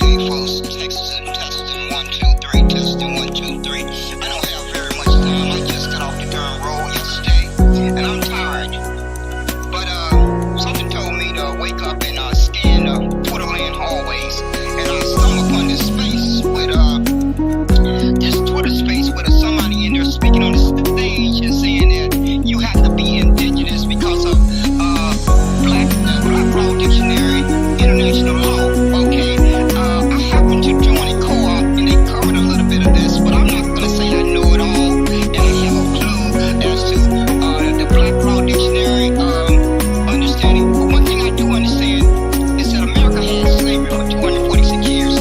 Okay, folks, testing, 1, 2, 3, testing, 1, 2, 3. I don't have very much time. I just got off the darn road yesterday, and I'm tired. But something told me to wake up and scan the Twitterland hallways, and I stumbled upon this space with this Twitter space with somebody in there speaking on the stage and saying that you have to be indigenous because of Black Law Dictionary, international law. Okay, I happened to join a co-op and they covered a little bit of this, but I'm not going to say I know it all and I have a clue as to the Black Law Dictionary understanding. But one thing I do understand is that America had slavery for 246 years,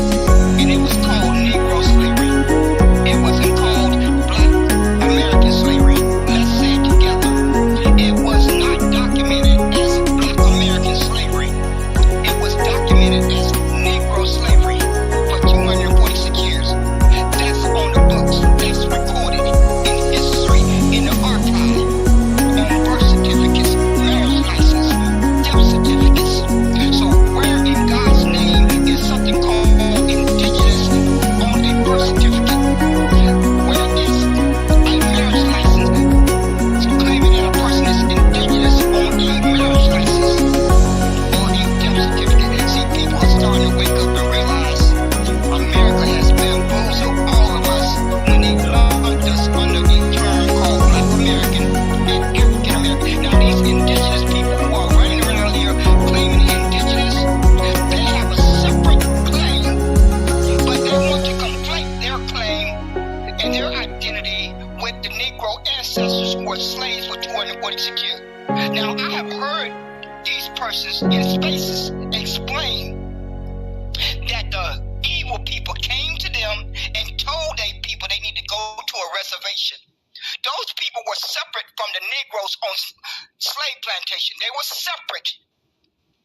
and it was called Negro slavery. It wasn't called Black American slavery. Let's say it together. It was not documented as Black American slavery. It was documented as Negro slavery for 246 years. That's on the books. That's recorded in history, in the archive, on birth certificates, marriage license, death certificates. So where in God's name is something called indigenous on a birth certificate? Where is a marriage license claiming that a person is indigenous on a marriage license or a death certificate? See, people are starting to wake up and realize America has bamboozled all of us when they lumped us under a term called Black American and African American. Now these indigenous people who are running around here claiming indigenous, they have a separate claim, but they want to conflate their claim and their identity with the Negro ancestors who were slaves for 246 years. Now I have heard these persons in spaces explain that the evil people came to them and told they people they need to go to a reservation. Those people were separate from the Negroes on slave plantation. They were separate.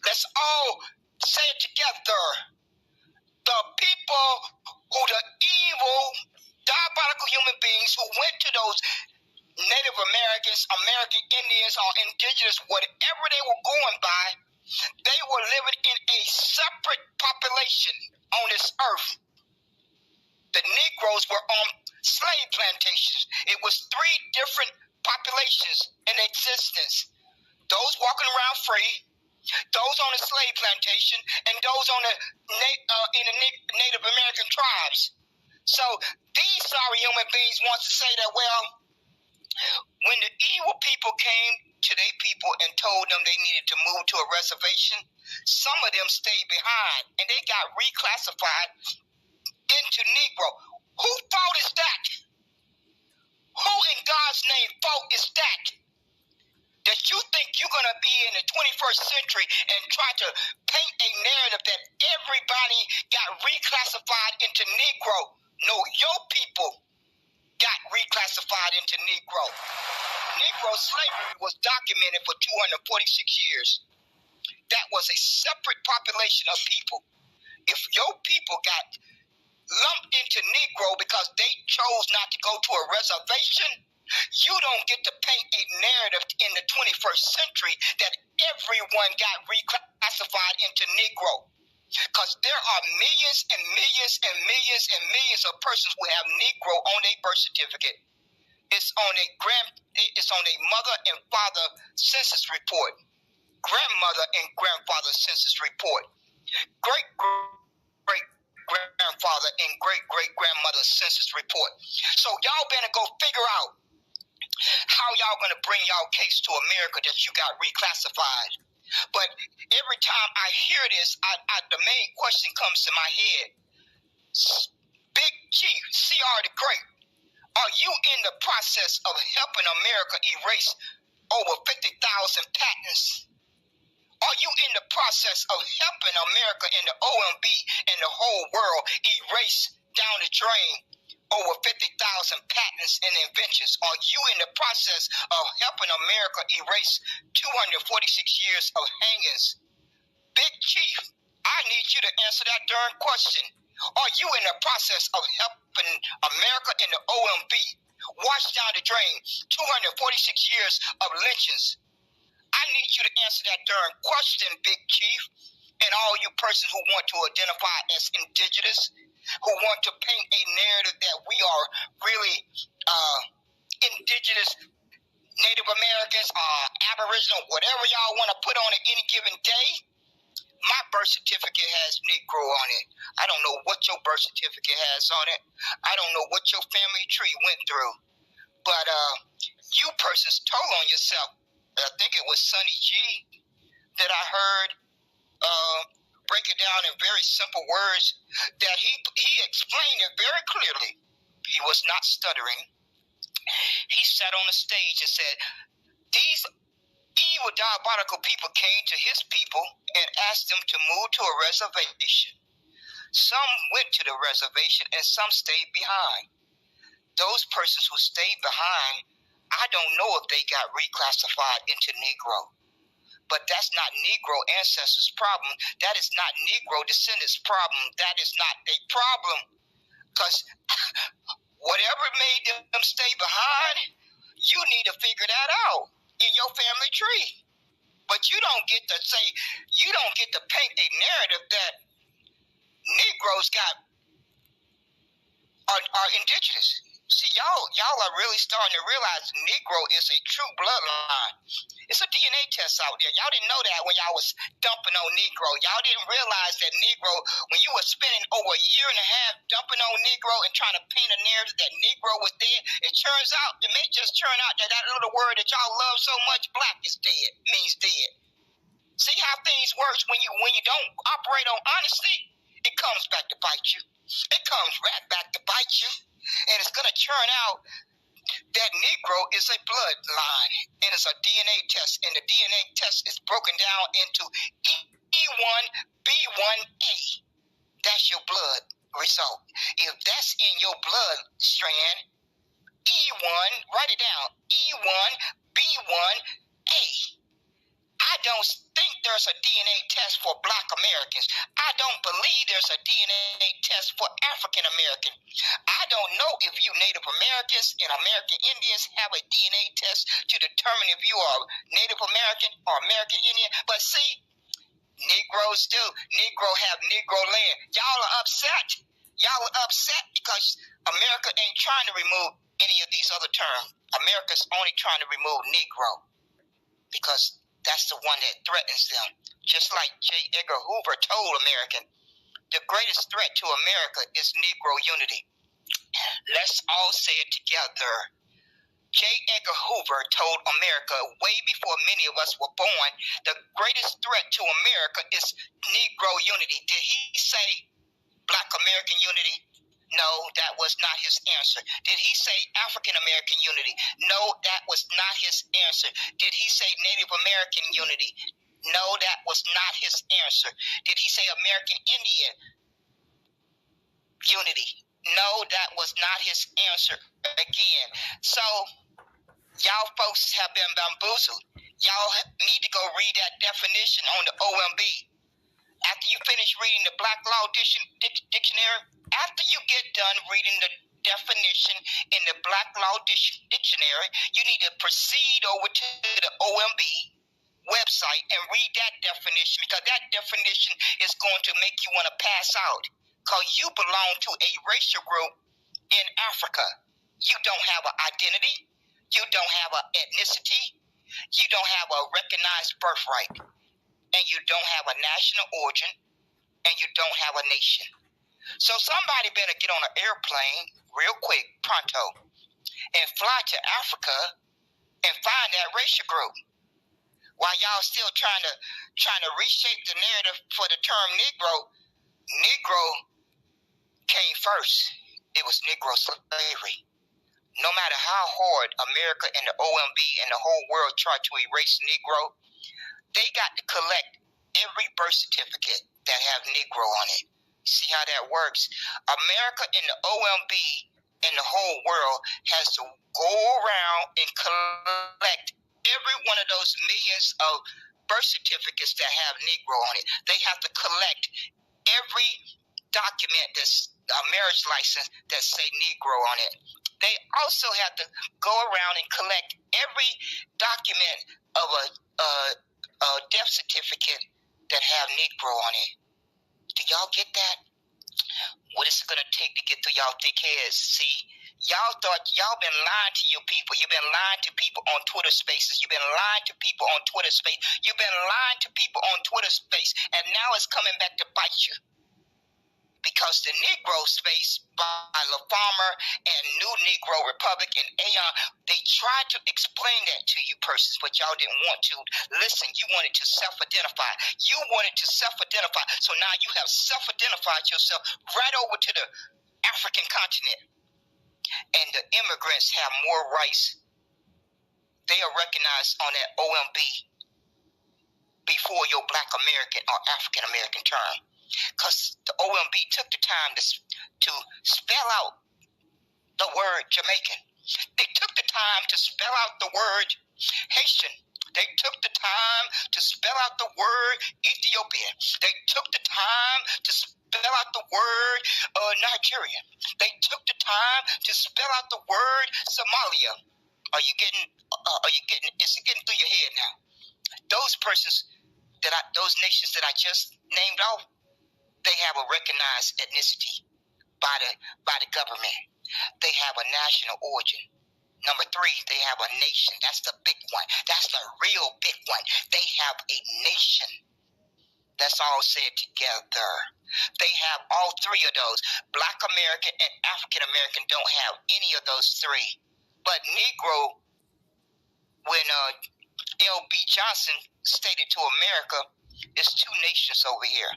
Let's all say it together. The people who the evil, diabolical human beings who went to those Native Americans, American Indians, or indigenous, whatever they were going by, they were living in a separate population on this earth. The Negroes were on slave plantations. It was three different populations in existence. Those walking around free, those on the slave plantation, and those on the in the Native American tribes. So these sorry human beings want to say that, well, when the evil people came to their people and told them they needed to move to a reservation, some of them stayed behind and they got reclassified into Negro. Whose fault is that? Who in God's name fault is that? That you think you're going to be in the 21st century and try to paint a narrative that everybody got reclassified into Negro. No, your people got reclassified into Negro. Negro slavery was documented for 246 years. That was a separate population of people. If your people got lumped into Negro because they chose not to go to a reservation, you don't get to paint a narrative in the 21st century that everyone got reclassified into Negro. Because there are millions and millions and millions and millions of persons who have Negro on their birth certificate. It's on a mother and father census report, grandmother and grandfather census report, great grandfather and great grandmother census report. So y'all better go figure out how y'all gonna bring y'all case to America that you got reclassified. But every time I hear this, the main question comes to my head. Big Chief, CR the Great, are you in the process of helping America erase over 50,000 patents? Are you in the process of helping America and the OMB and the whole world erase down the drain over 50,000 patents and inventions? Are you in the process of helping America erase 246 years of hangings? Big Chief, I need you to answer that darn question. Are you in the process of helping America and the OMB wash down the drain 246 years of lynchings? I need you to answer that darn question, Big Chief. And all you persons who want to identify as indigenous, who want to paint a narrative that we are really indigenous, Native Americans, Aboriginal, whatever y'all want to put on at any given day, my birth certificate has Negro on it. I don't know what your birth certificate has on it. I don't know what your family tree went through. But you persons told on yourself. I think it was Sonny G that I heard break it down in very simple words, that he explained it very clearly. He was not stuttering. He sat on the stage and said, these evil, diabolical people came to his people and asked them to move to a reservation. Some went to the reservation and some stayed behind. Those persons who stayed behind, I don't know if they got reclassified into Negro. But that's not Negro ancestors' problem. That is not Negro descendants' problem. That is not a problem. Because whatever made them stay behind, you need to figure that out in your family tree. But you don't get to say, you don't get to paint a narrative that Negroes are indigenous. See, y'all are really starting to realize Negro is a true bloodline. It's a DNA test out there. Y'all didn't know that when y'all was dumping on Negro. Y'all didn't realize that Negro, when you were spending over a year and a half dumping on Negro and trying to paint a narrative that Negro was dead, it turns out, it may just turn out that that little word that y'all love so much, black, is dead, means dead. See how things work when you don't operate on honesty? It comes back to bite you. It comes right back to bite you. And it's going to turn out that Negro is a bloodline, and it's a DNA test, and the DNA test is broken down into E1, B1A. That's your blood result. If that's in your blood strand, E1, write it down, E1, B1A. I don't think there's a DNA test for Black Americans. I don't believe there's a DNA test for African American. I don't know if you Native Americans and American Indians have a DNA test to determine if you are Native American or American Indian. But see, Negroes do. Negro have Negro land. Y'all are upset. Y'all are upset because America ain't trying to remove any of these other terms. America's only trying to remove Negro because that's the one that threatens them. Just like J. Edgar Hoover told American, the greatest threat to America is Negro unity. Let's all say it together. J. Edgar Hoover told America way before many of us were born, the greatest threat to America is Negro unity. Did he say Black American unity? No, that was not his answer. Did he say African American unity? No, that was not his answer. Did he say Native American unity? No, that was not his answer. Did he say American Indian unity? No, that was not his answer again. So, y'all folks have been bamboozled. Y'all need to go read that definition on the OMB. After you finish reading the Black Law Dictionary, after you get done reading the definition in the Black Law Dictionary, you need to proceed over to the OMB website and read that definition, because that definition is going to make you want to pass out, because you belong to a racial group in Africa. You don't have an identity. You don't have an ethnicity. You don't have a recognized birthright. And you don't have a national origin, and you don't have a nation. So somebody better get on an airplane real quick, pronto, and fly to Africa and find that racial group. While y'all still trying to reshape the narrative for the term Negro, Negro came first. It was Negro slavery. No matter how hard America and the OMB and the whole world tried to erase Negro, they got to collect every birth certificate that have Negro on it. See how that works? America and the OMB and the whole world has to go around and collect every one of those millions of birth certificates that have Negro on it. They have to collect every document that's a marriage license that say Negro on it. They also have to go around and collect every document of a death certificate that have Negro on it. Do y'all get that? What is it going to take to get through y'all thick heads? See, y'all thought y'all been lying to you people. You've been lying to people on Twitter Spaces. You've been lying to people on Twitter Space. You've been lying to people on Twitter Space, and now it's coming back to bite you. Because the Negro Space by La Farmer and New Negro Republic and Aeon, they tried to explain that to you persons, but y'all didn't want to listen. You wanted to self-identify. You wanted to self-identify. So now you have self-identified yourself right over to the African continent. And the immigrants have more rights. They are recognized on that OMB before your Black American or African American term. Because the OMB took the time to spell out the word Jamaican. They took the time to spell out the word Haitian. They took the time to spell out the word Ethiopian. They took the time to spell out the word Nigerian. They took the time to spell out the word Somalia. Is it getting through your head now? Those persons those nations that I just named off, they have a recognized ethnicity by the government. They have a national origin. Number 3, they have a nation. That's the big one. That's the real big one. They have a nation. That's all said together. They have all 3 of those. Black American and African American don't have any of those 3. But Negro, when L.B. Johnson stated to America, it's 2 nations over here.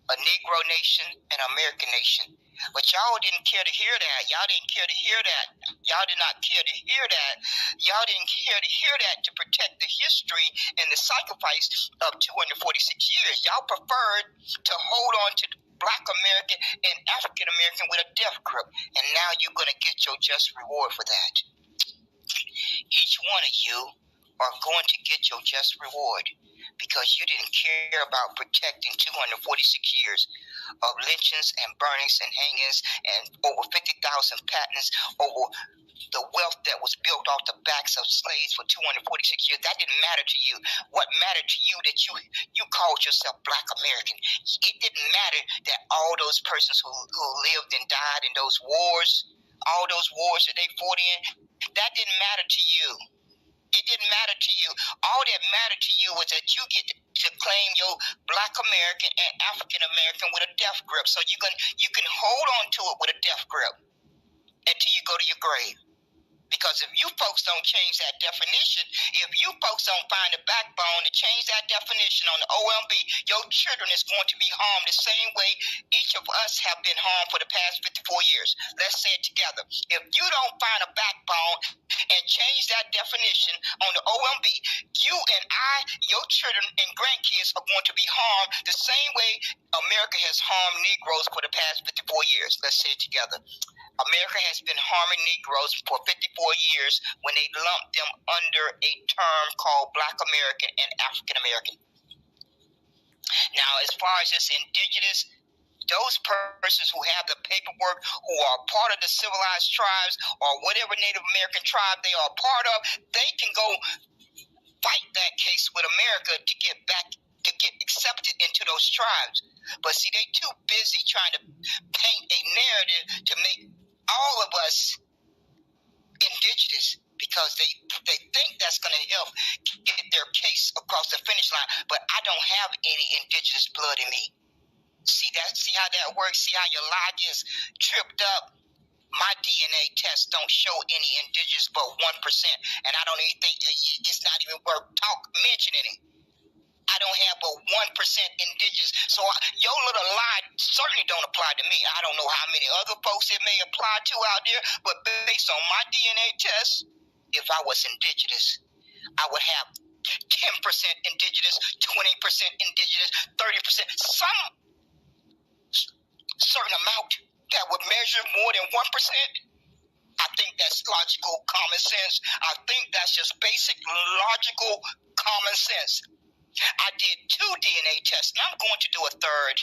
A Negro nation and an American nation. But y'all didn't care to hear that. Y'all didn't care to hear that. Y'all did not care to hear that. Y'all didn't care to hear that to protect the history and the sacrifice of 246 years. Y'all preferred to hold on to Black American and African American with a death grip. And now you're going to get your just reward for that. Each one of you are going to get your just reward, because you didn't care about protecting 246 years of lynchings and burnings and hangings and over 50,000 patents over the wealth that was built off the backs of slaves for 246 years. That didn't matter to you. What mattered to you that you called yourself Black American. It didn't matter that all those persons who lived and died in those wars, all those wars that they fought in, that didn't matter to you. It didn't matter to you. All that mattered to you was that you get to claim your Black American and African American with a death grip. So you can hold on to it with a death grip until you go to your grave. Because if you folks don't change that definition, if you folks don't find a backbone to change that definition on the OMB, your children is going to be harmed the same way each of us have been harmed for the past 54 years. Let's say it together. If you don't find a backbone and change that definition on the OMB, you and I, your children and grandkids are going to be harmed the same way America has harmed Negroes for the past 54 years. Let's say it together. America has been harming Negroes for 54 years when they lumped them under a term called Black American and African American. Now, as far as this indigenous, those persons who have the paperwork, who are part of the civilized tribes or whatever Native American tribe they are part of, they can go fight that case with America to get accepted into those tribes. But see, they too busy trying to paint a narrative to make all of us indigenous, because they think that's going to help get their case across the finish line. But I don't have any indigenous blood in me. See how that works? See how your lie gets tripped up? My DNA test don't show any indigenous but 1%, and I don't even think it's not even worth mentioning it. I don't have but 1% indigenous, so your little lie certainly don't apply to me. I don't know how many other folks it may apply to out there, but based on my DNA test, if I was indigenous, I would have 10% indigenous, 20% indigenous, 30%, some certain amount that would measure more than 1%. I think that's logical common sense. I think that's just basic logical common sense. I did 2 DNA tests, and I'm going to do a third.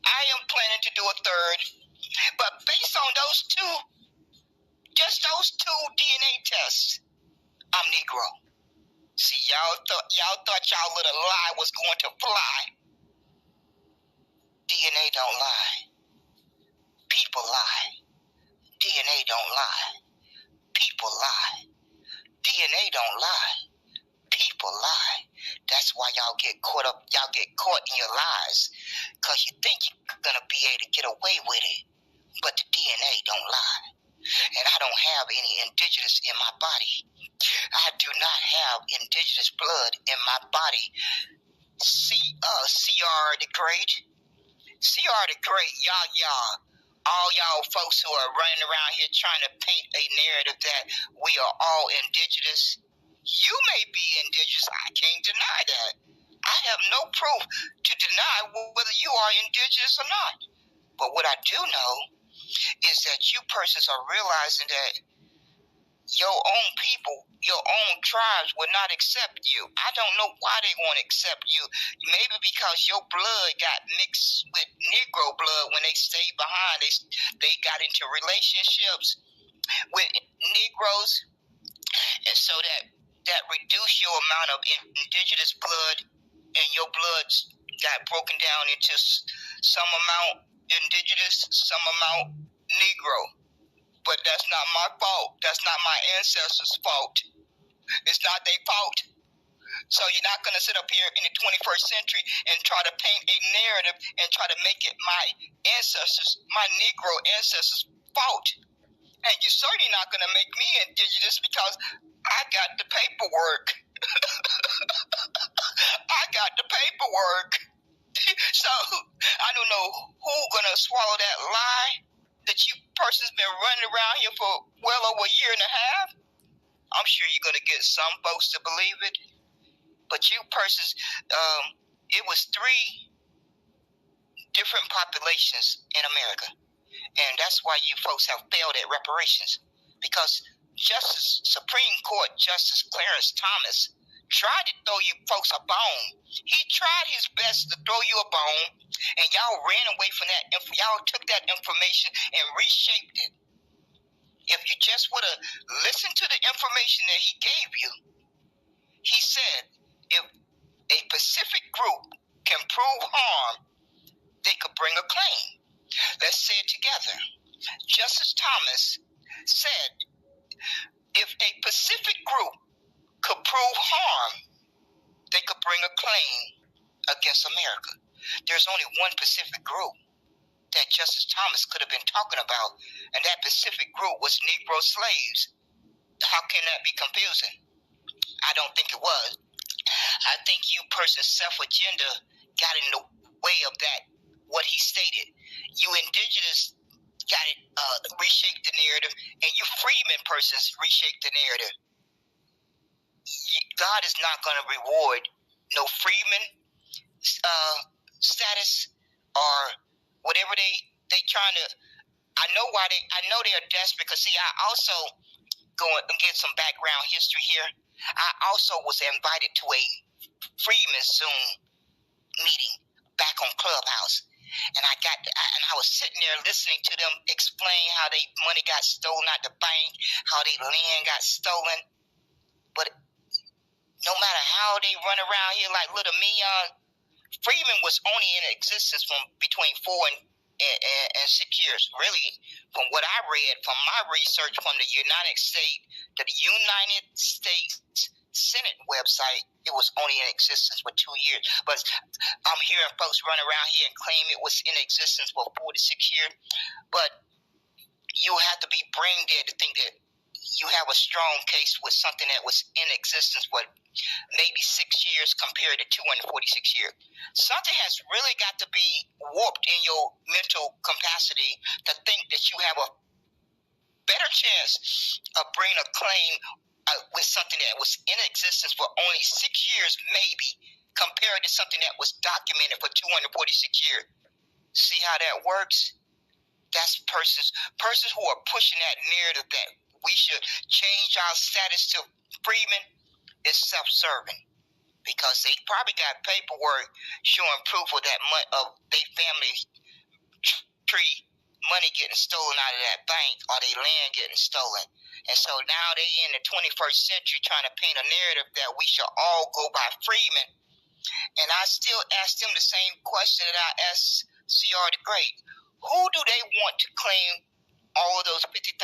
I am planning to do a third. But based on those 2, just those 2 DNA tests, I'm Negro. See, y'all thought y'all little lie was going to fly. don't lie. People lie. DNA don't lie. People lie. DNA don't lie. People lie. That's why y'all get caught up. Y'all get caught in your lies because you think you're going to be able to get away with it. But the DNA don't lie. And I don't have any indigenous in my body. I do not have indigenous blood in my body. CR the Great. CR the Great, y'all. All y'all folks who are running around here trying to paint a narrative that we are all indigenous. You may be indigenous. I can't deny that. I have no proof to deny whether you are indigenous or not. But what I do know is that you persons are realizing that your own people, your own tribes will not accept you. I don't know why they won't accept you. Maybe because your blood got mixed with Negro blood when they stayed behind. They got into relationships with Negroes, and so that reduced your amount of indigenous blood, and your blood got broken down into some amount indigenous, some amount Negro. But that's not my fault. That's not my ancestors' fault. It's not their fault. So you're not going to sit up here in the 21st century and try to paint a narrative and try to make it my ancestors, my Negro ancestors' fault. And you're certainly not going to make me indigenous because I got the paperwork. I got the paperwork. So I don't know who's going to swallow that lie that you persons been running around here for well over a year and a half. I'm sure you're going to get some folks to believe it. But you persons, it was 3 different populations in America. And that's why you folks have failed at reparations. Because Supreme Court Justice Clarence Thomas tried to throw you folks a bone. He tried his best to throw you a bone, and y'all ran away from that. Y'all took that information and reshaped it. If you just would have listened to the information that he gave you, he said if a Pacific group can prove harm, they could bring a claim. Let's say it together. Justice Thomas said if a Pacific group could prove harm, they could bring a claim against America. There's only one Pacific group that Justice Thomas could have been talking about, and that Pacific group was Negro slaves. How can that be confusing? I don't think it was. I think you person's self-agenda got in the way of that, what he stated. You indigenous got it, reshaped the narrative, and you freedmen persons reshaped the narrative. God is not going to reward no freedman status or whatever they trying to. I know they're desperate because see, I also go and get some background history here. I also was invited to a freedman Zoom meeting back on Clubhouse, and I was sitting there listening to them explain how their money got stolen out the bank, how their land got stolen, but no matter how they run around here like little Mion, freedmen was only in existence from between 4 and 6 years. Really, from what I read from my research from the United States Senate website, it was only in existence for 2 years. But I'm hearing folks run around here and claim it was in existence for 4 to 6 years. But you have to be brain dead to think that you have a strong case with something that was in existence for maybe 6 years compared to 246 years. Something has really got to be warped in your mental capacity to think that you have a better chance of bringing a claim with something that was in existence for only 6 years maybe compared to something that was documented for 246 years. See how that works? That's persons who are pushing that narrative that we should change our status to freemen is self-serving because they probably got paperwork showing proof of that of their family tree money getting stolen out of that bank or their land getting stolen. And so now they in the 21st century trying to paint a narrative that we should all go by freemen. And I still ask them the same question that I asked CR the Great. Who do they want to claim all of those 50,000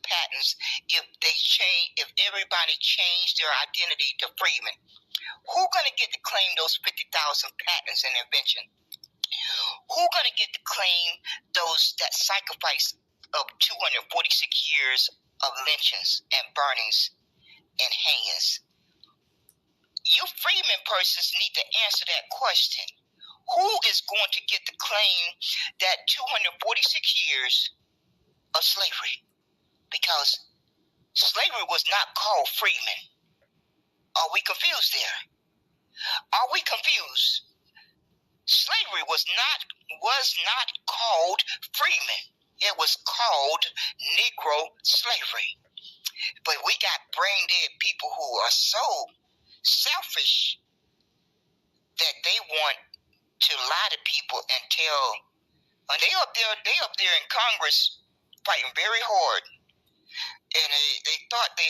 patents if everybody changed their identity to freemen? Who gonna get to claim those 50,000 patents and invention? Who gonna get to claim that sacrifice of 246 years of lynchings and burnings and hangings? You freeman persons need to answer that question. Who is going to get to claim that 246 years of slavery? Because slavery was not called freeman. Are we confused there? Are we confused? Slavery was not called freeman. It was called Negro slavery. But we got brain dead people who are so selfish that they want to lie to people and tell. And they up there in Congress fighting very hard, and they thought they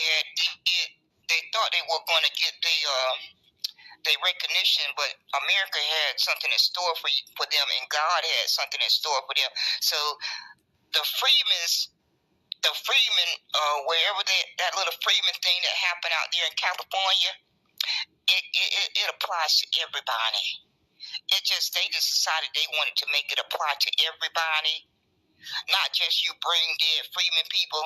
thought they were going to get their recognition, but America had something in store for them, and God had something in store for them. So the freemen, wherever that little freeman thing that happened out there in California, it applies to everybody. They just decided they wanted to make it apply to everybody, not just you brain dead freeman people.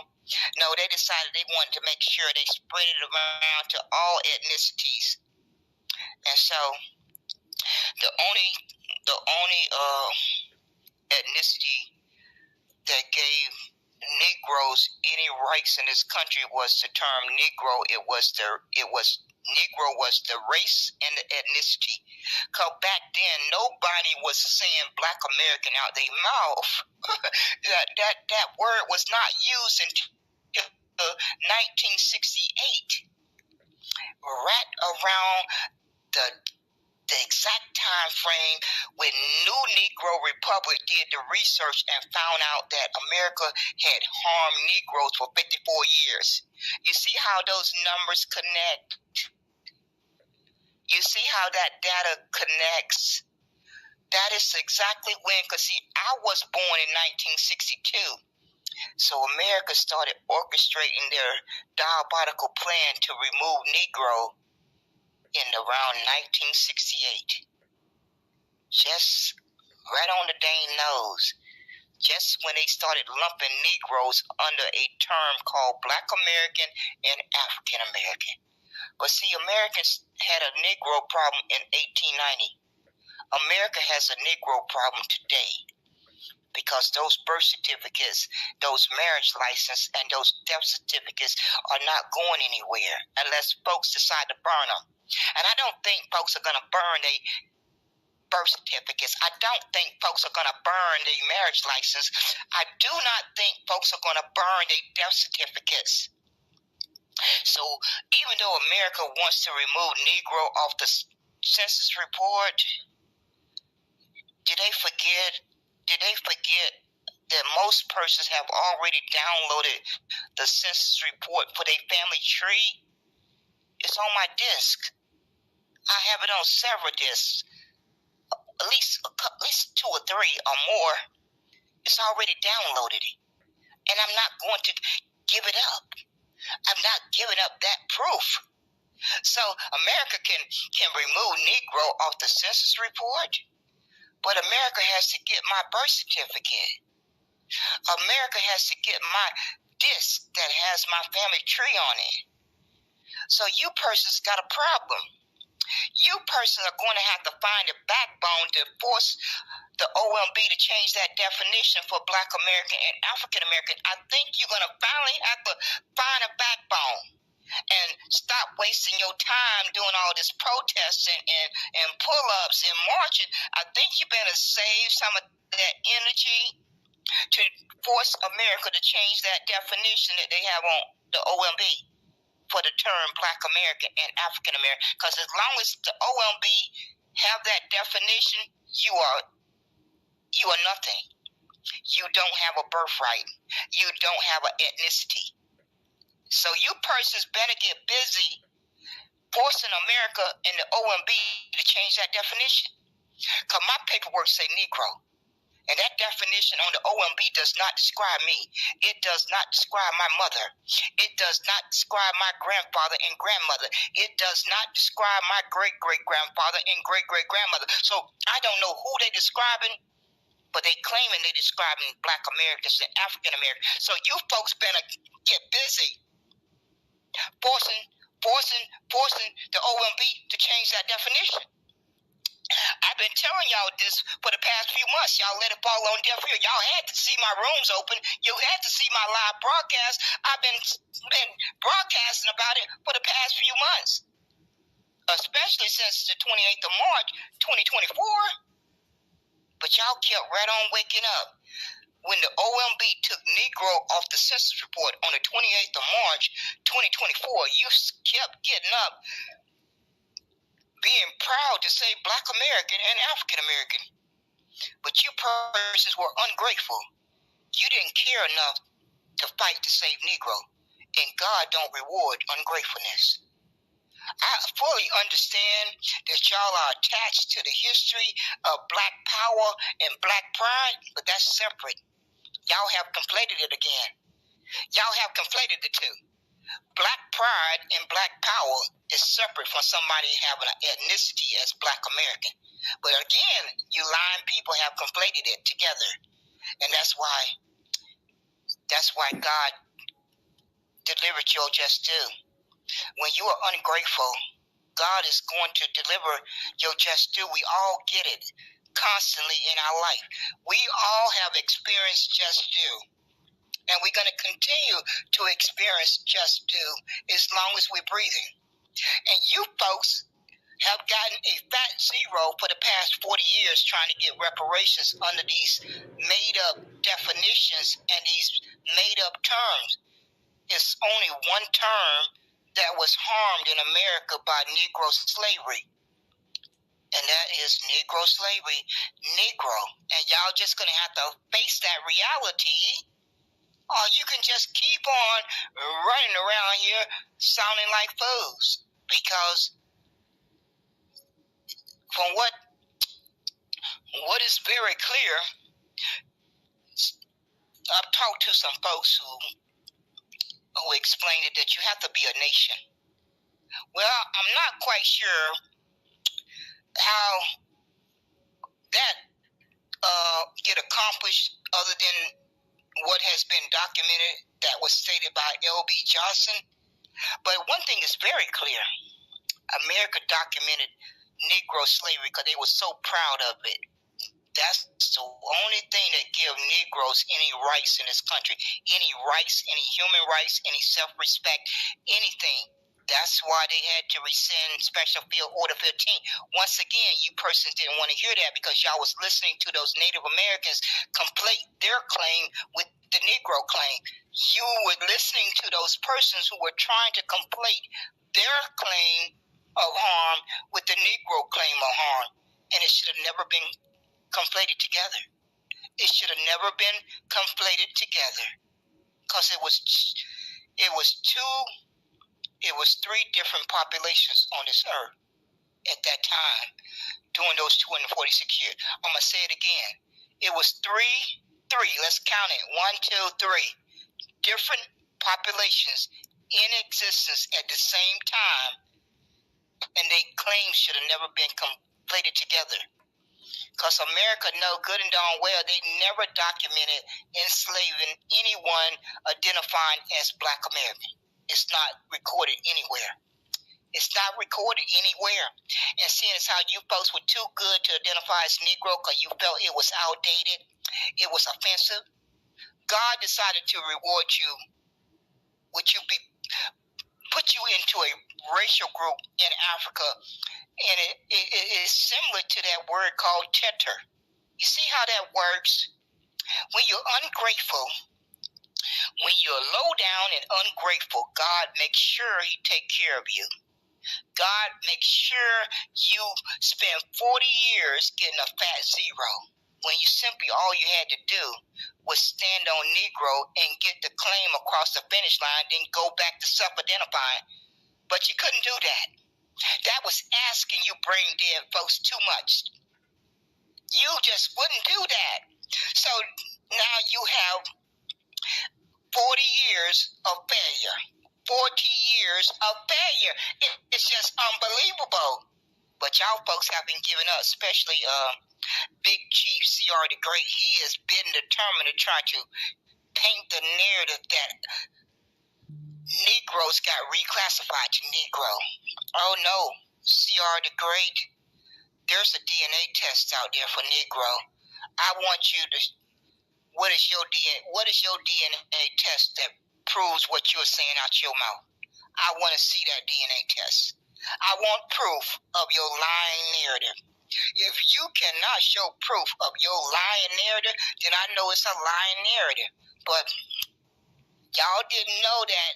No, they decided they wanted to make sure they spread it around to all ethnicities. And so the only ethnicity that gave Negroes any rights in this country was the term Negro. Negro was the race and the ethnicity. Because back then, nobody was saying Black American out their mouth. that word was not used until 1968. Right around the exact time frame when New Negro Republic did the research and found out that America had harmed Negroes for 54 years. You see how those numbers connect? You see how that data connects? That is exactly when, because see, I was born in 1962. So America started orchestrating their diabolical plan to remove Negro in around 1968. Just right on the dang nose. Just when they started lumping Negroes under a term called Black American and African American. But see, Americans had a Negro problem in 1890. America has a Negro problem today because those birth certificates, those marriage licenses, and those death certificates are not going anywhere unless folks decide to burn them. And I don't think folks are going to burn their birth certificates. I don't think folks are going to burn their marriage license. I do not think folks are going to burn their death certificates. So even though America wants to remove Negro off the Census Report, did they forget that most persons have already downloaded the Census Report for their family tree? It's on my disk. I have it on several disks, at least 2 or 3 or more. It's already downloaded, and I'm not going to give it up. I'm not giving up that proof. So America can remove Negro off the Census Report, but America has to get my birth certificate. America has to get my disc that has my family tree on it. So you persons got a problem. You persons are going to have to find a backbone to force the OMB to change that definition for Black American and African American. I think you're going to finally have to find a backbone and stop wasting your time doing all this protesting and pull-ups and marching. I think you better save some of that energy to force America to change that definition that they have on the OMB for the term Black American and African American. Because as long as the OMB have that definition, you are nothing. You don't have a birthright. You don't have an ethnicity. So you persons better get busy forcing America and the OMB to change that definition. Because my paperwork say Negro. And that definition on the OMB does not describe me. It does not describe my mother. It does not describe my grandfather and grandmother. It does not describe my great-great-grandfather and great-great-grandmother. So I don't know who they're describing, but they claiming they're describing Black Americans and African Americans. So you folks better get busy forcing the OMB to change that definition. I've been telling y'all this for the past few months. Y'all let it fall on deaf ear. Y'all had to see my rooms open. You had to see my live broadcast. I've been broadcasting about it for the past few months, especially since the 28th of March, 2024. But y'all kept right on waking up. When the OMB took Negro off the Census Report on the 28th of March, 2024, you kept getting up, being proud to say Black American and African American. But you persons were ungrateful. You didn't care enough to fight to save Negro. And God don't reward ungratefulness. I fully understand that y'all are attached to the history of Black power and Black pride, but that's separate. Y'all have conflated it again. Y'all have conflated the two. Black pride and Black power is separate from somebody having an ethnicity as Black American. But again, you lying people have conflated it together. And that's why God delivered your just due. When you are ungrateful, God is going to deliver your just due. We all get it constantly in our life. We all have experienced just due. And we're going to continue to experience just due as long as we're breathing. And you folks have gotten a fat zero for the past 40 years trying to get reparations under these made-up definitions and these made-up terms. It's only one term that was harmed in America by Negro slavery. And that is Negro slavery, Negro. And y'all just going to have to face that reality, or you can just keep on running around here sounding like fools. Because from what is very clear, I've talked to some folks who explained it that you have to be a nation. Well, I'm not quite sure how that get accomplished other than what has been documented that was stated by L.B. Johnson. But one thing is very clear. America documented Negro slavery because they were so proud of it. That's the only thing that gives Negroes any rights in this country. Any rights, any human rights, any self-respect, anything. That's why they had to rescind Special Field Order 15. Once again, you persons didn't want to hear that because y'all was listening to those Native Americans conflate their claim with the Negro claim. You were listening to those persons who were trying to conflate their claim of harm with the Negro claim of harm. And it should have never been conflated together. It should have never been conflated together because it was three different populations on this earth at that time during those 246 years. I'm going to say it again. It was three, let's count it, 1, 2, 3, different populations in existence at the same time, and they claims should have never been conflated together. Because America know good and darn well they never documented enslaving anyone identifying as Black American. It's not recorded anywhere. It's not recorded anywhere. And seeing as how you folks were too good to identify as Negro because you felt it was outdated, it was offensive, God decided to reward you put you into a racial group in Africa, and it is similar to that word called tetter. You see how that works? When you're ungrateful, when you're low down and ungrateful, God makes sure He take care of you. God makes sure you spend 40 years getting a fat zero when you simply all you had to do was stand on Negro and get the claim across the finish line, then go back to self-identifying. But you couldn't do that. That was asking you brain dead folks too much. You just wouldn't do that. So now you have 40 years of failure. 40 years of failure. It's just unbelievable. But y'all folks have been giving up, especially Big Chief CR the Great. He has been determined to try to paint the narrative that Negroes got reclassified to Negro. Oh no, CR the Great, there's a DNA test out there for Negro. I want you to, what is your DNA test that proves what you're saying out your mouth? I want to see that DNA test. I want proof of your lying narrative. If you cannot show proof of your lying narrative, then I know it's a lying narrative. But y'all didn't know that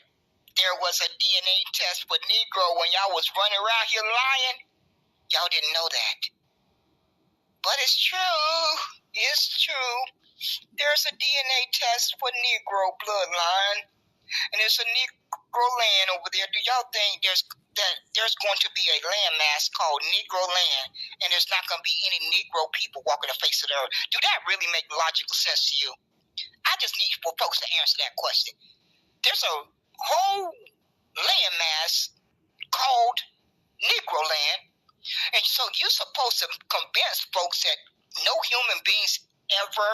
there was a DNA test for Negro when y'all was running around here lying. Y'all didn't know that. But it's true. It's true. There's a DNA test for Negro bloodline. And there's a Negro land over there. Do y'all think there's going to be a landmass called Negro land, and there's not going to be any Negro people walking the face of the earth? Do that really make logical sense to you? I just need for folks to answer that question. There's a whole landmass called Negro land, and so you're supposed to convince folks that no human beings ever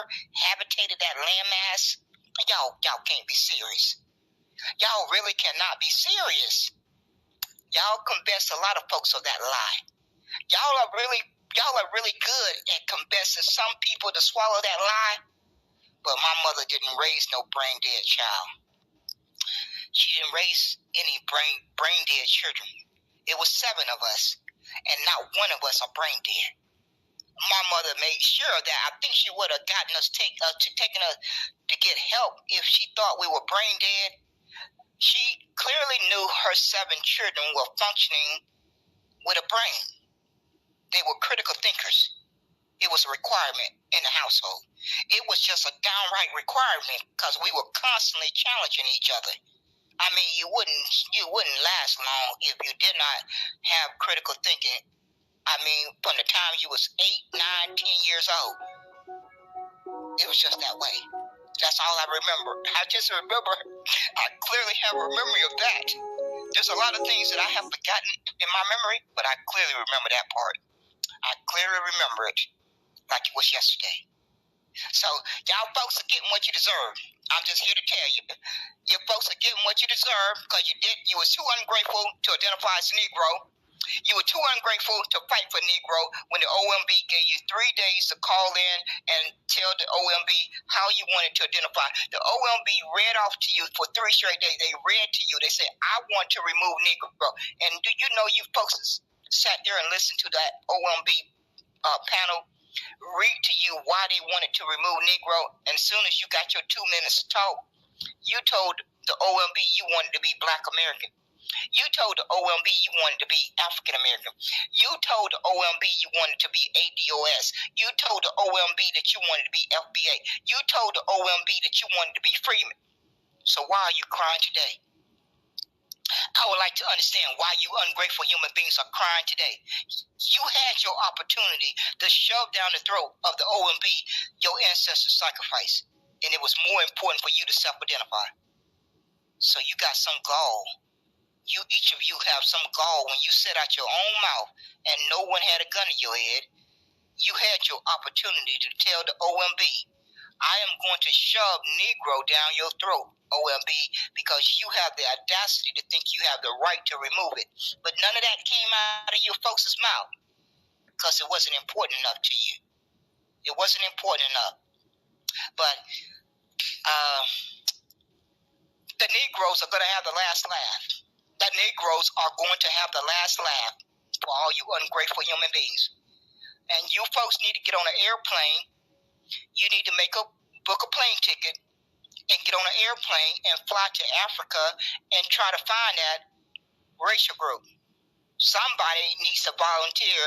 habitated that landmass. Y'all can't be serious. Y'all really cannot be serious. Y'all convince a lot of folks of that lie. Y'all are really good at convincing some people to swallow that lie. But my mother didn't raise no brain dead child. She didn't raise any brain dead children. It was 7 of us, and not one of us are brain dead. My mother made sure that I think she would have gotten us taken us to get help if she thought we were brain dead. She clearly knew her 7 children were functioning with a brain. They were critical thinkers. It was a requirement in the household. It was just a downright requirement because we were constantly challenging each other. I mean, you wouldn't last long if you did not have critical thinking. I mean, from the time you was 8, 9, 10 years old. It was just that way. That's all I remember. I clearly have a memory of that. There's a lot of things that I have forgotten in my memory, but I clearly remember that part. I clearly remember it like it was yesterday. So, y'all folks are getting what you deserve. I'm just here to tell you. You folks are getting what you deserve because you was too ungrateful to identify as Negro. You were too ungrateful to fight for Negro when the OMB gave you 3 days to call in and tell the OMB how you wanted to identify. The OMB read off to you for 3 straight days. They read to you. They said, I want to remove Negro. And do you know you folks sat there and listened to that OMB panel read to you why they wanted to remove Negro? And as soon as you got your 2 minutes to talk, you told the OMB you wanted to be Black American. You told the OMB you wanted to be African American. You told the OMB you wanted to be ADOS. You told the OMB that you wanted to be FBA. You told the OMB that you wanted to be Freeman. So why are you crying today? I would like to understand why you ungrateful human beings are crying today. You had your opportunity to shove down the throat of the OMB your ancestors' sacrifice, and it was more important for you to self-identify. So you got some gall. Each of you have some gall when you said out your own mouth and no one had a gun to your head. You had your opportunity to tell the OMB, I am going to shove Negro down your throat, OMB, because you have the audacity to think you have the right to remove it. But none of that came out of your folks' mouth because it wasn't important enough to you. It wasn't important enough. But the Negroes are going to have the last laugh. The Negroes are going to have the last laugh for all you ungrateful human beings. And you folks need to get on an airplane. You need to book a plane ticket and get on an airplane and fly to Africa and try to find that racial group. Somebody needs to volunteer,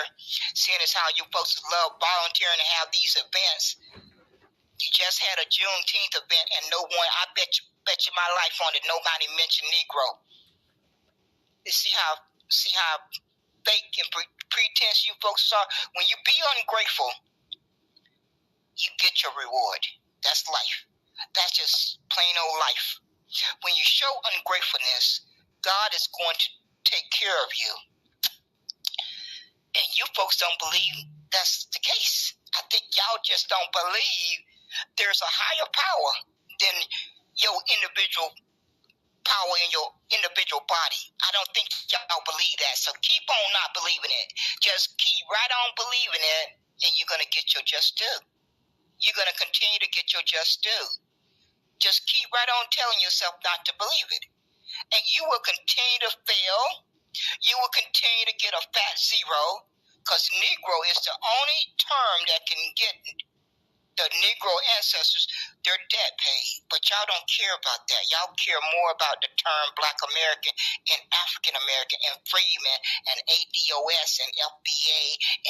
seeing as how you folks love volunteering to have these events. You just had a Juneteenth event and I bet you my life on it, nobody mentioned Negro. You see how fake and pretense you folks are? When you be ungrateful, you get your reward. That's life. That's just plain old life. When you show ungratefulness, God is going to take care of you. And you folks don't believe that's the case. I think y'all just don't believe there's a higher power than your individual power in your individual body. I don't think y'all believe that. So keep on not believing it. Just keep right on believing it, and you're going to get your just due. You're going to continue to get your just due. Just keep right on telling yourself not to believe it. And you will continue to fail. You will continue to get a fat zero, because Negro is the only term that can get the Negro ancestors their debt paid. But y'all don't care about that. Y'all care more about the term Black American and African American and Freeman and ADOS and FBA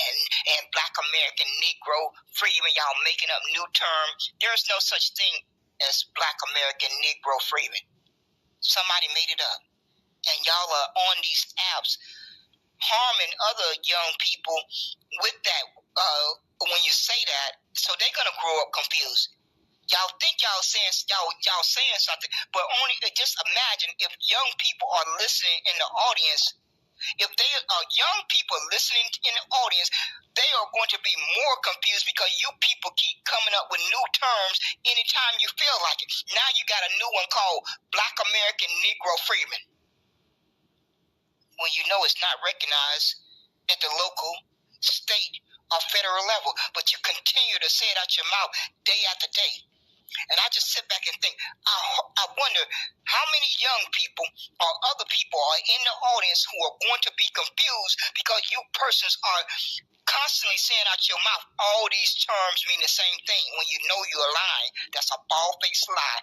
and Black American Negro Freeman. Y'all making up new terms. There's no such thing as Black American Negro Freeman. Somebody made it up. And y'all are on these apps harming other young people with that when you say that, so they're gonna grow up confused. Y'all think y'all saying something, but only just imagine if young people are listening in the audience. If they are young people listening in the audience, they are going to be more confused because you people keep coming up with new terms anytime you feel like it. Now you got a new one called Black American Negro Freeman. When you know it's not recognized at the local, state, or federal level, but you continue to say it out your mouth day after day. And I just sit back and think, I wonder how many young people or other people are in the audience who are going to be confused because you persons are constantly saying out your mouth all these terms mean the same thing when you know you're lying. That's a bald-faced lie.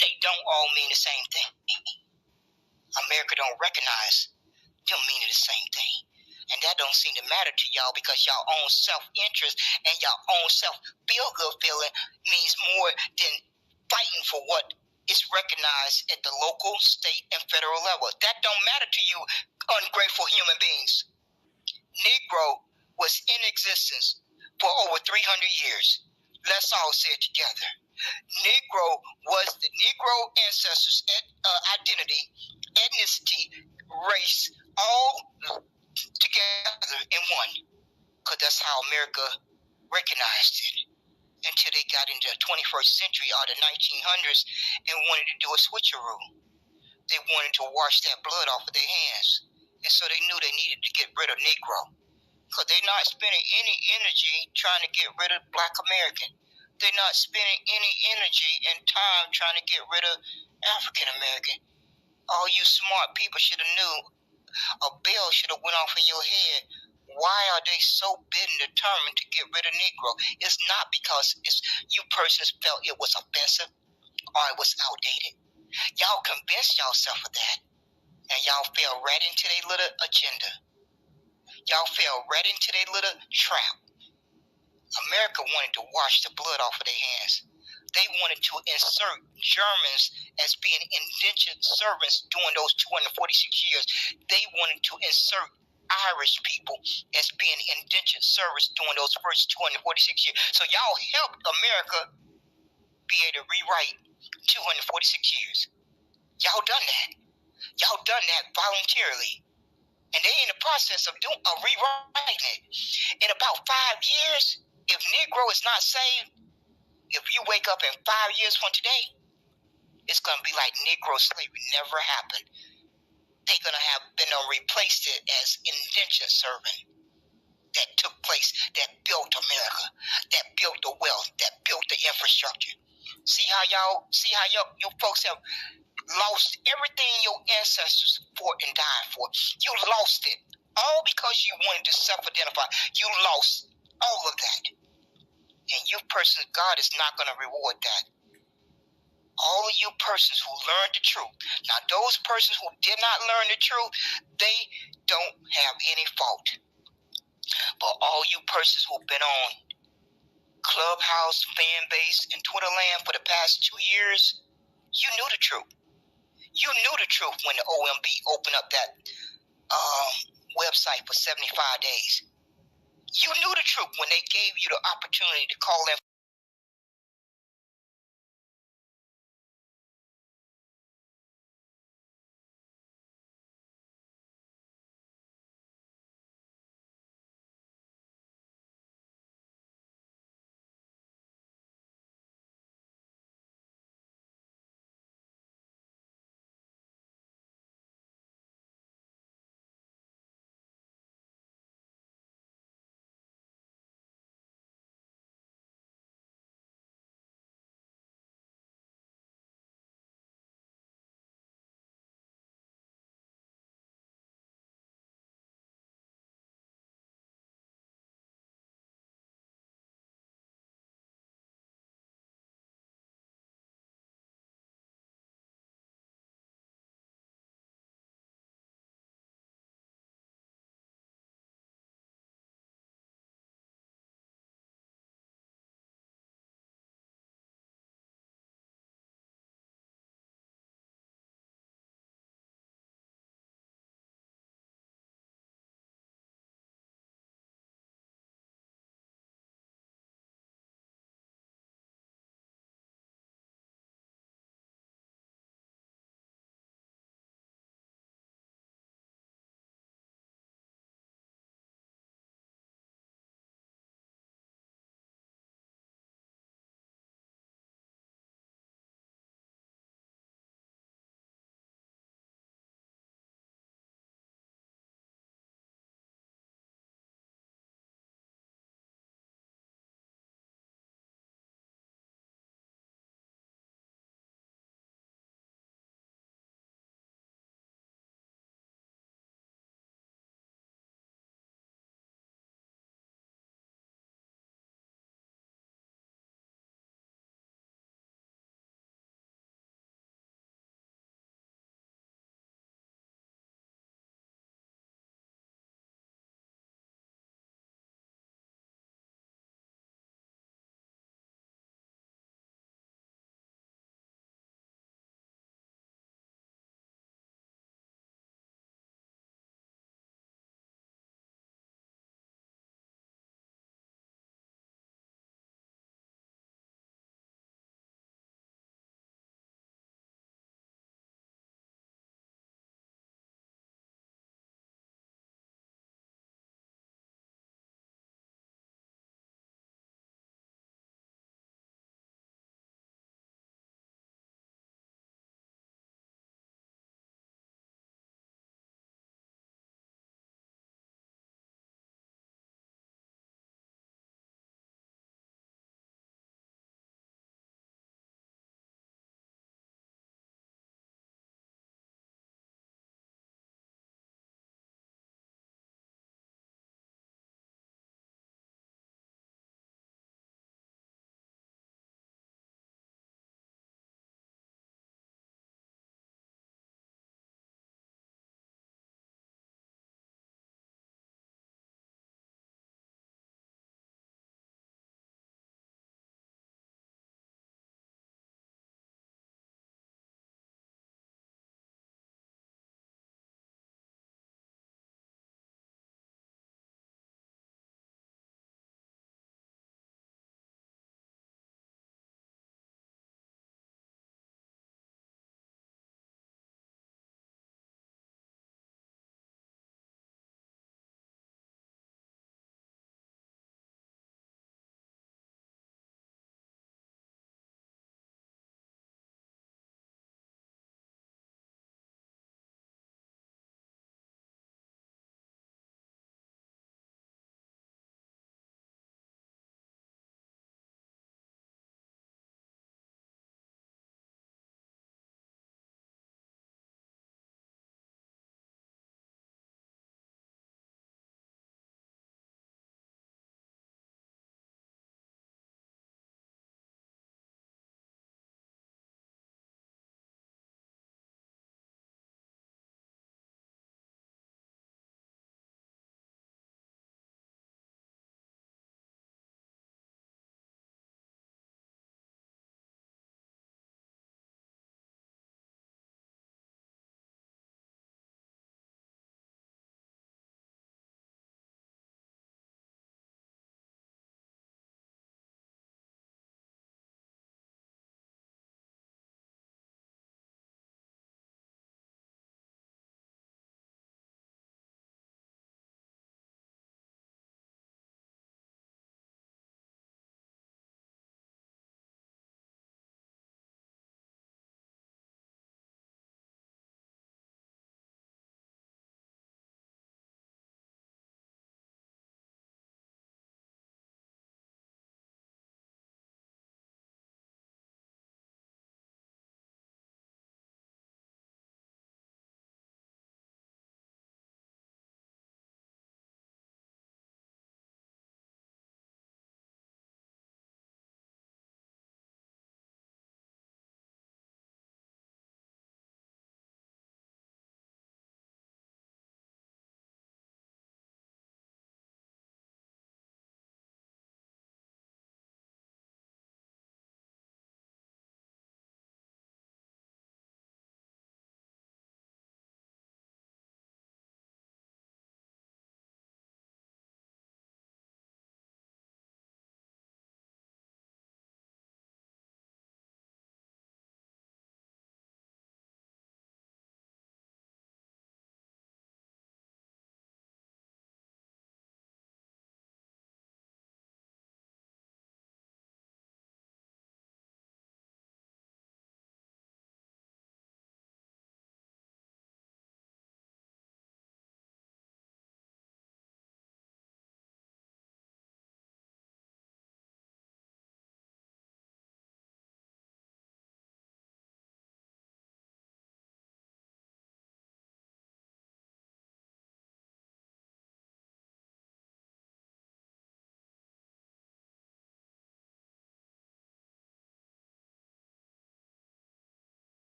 They don't all mean the same thing. America don't recognize them meaning the same thing. And that don't seem to matter to y'all because y'all own self-interest and y'all own self-feel-good feeling means more than fighting for what is recognized at the local, state, and federal level. That don't matter to you, ungrateful human beings. Negro was in existence for over 300 years. Let's all say it together. Negro was the Negro ancestors' identity, ethnicity, race, all together in one, because that's how America recognized it until they got into the 21st century or the 1900s and wanted to do a switcheroo. They wanted to wash that blood off of their hands, and so they knew they needed to get rid of Negro, because they're not spending any energy trying to get rid of Black American. They're not spending any energy and time trying to get rid of African American. All you smart people should have knew a bell should have went off in your head. Why are they so bent and determined to get rid of Negro? It's not because you persons felt it was offensive or it was outdated. Y'all convinced yourself of that, and y'all fell right into their little agenda. Y'all fell right into their little trap. America wanted to wash the blood off of their hands. They wanted to insert Germans as being indentured servants during those 246 years. They wanted to insert Irish people as being indentured servants during those first 246 years. So y'all helped America be able to rewrite 246 years. Y'all done that. Y'all done that voluntarily. And they in the process of rewriting it. In about 5 years, if Negro is not saved, if you wake up in 5 years from today, it's going to be like Negro slavery never happened. They're going to have been replaced it as indentured servant that took place, that built America, that built the wealth, that built the infrastructure. See how you folks have lost everything your ancestors fought and died for. You lost it all because you wanted to self-identify. You lost all of that. And you persons, God is not going to reward that. All of you persons who learned the truth. Now, those persons who did not learn the truth, they don't have any fault. But all you persons who've been on Clubhouse, fan base, and Twitter land for the past 2 years, you knew the truth. You knew the truth when the OMB opened up that website for 75 days. You knew the truth when they gave you the opportunity to call in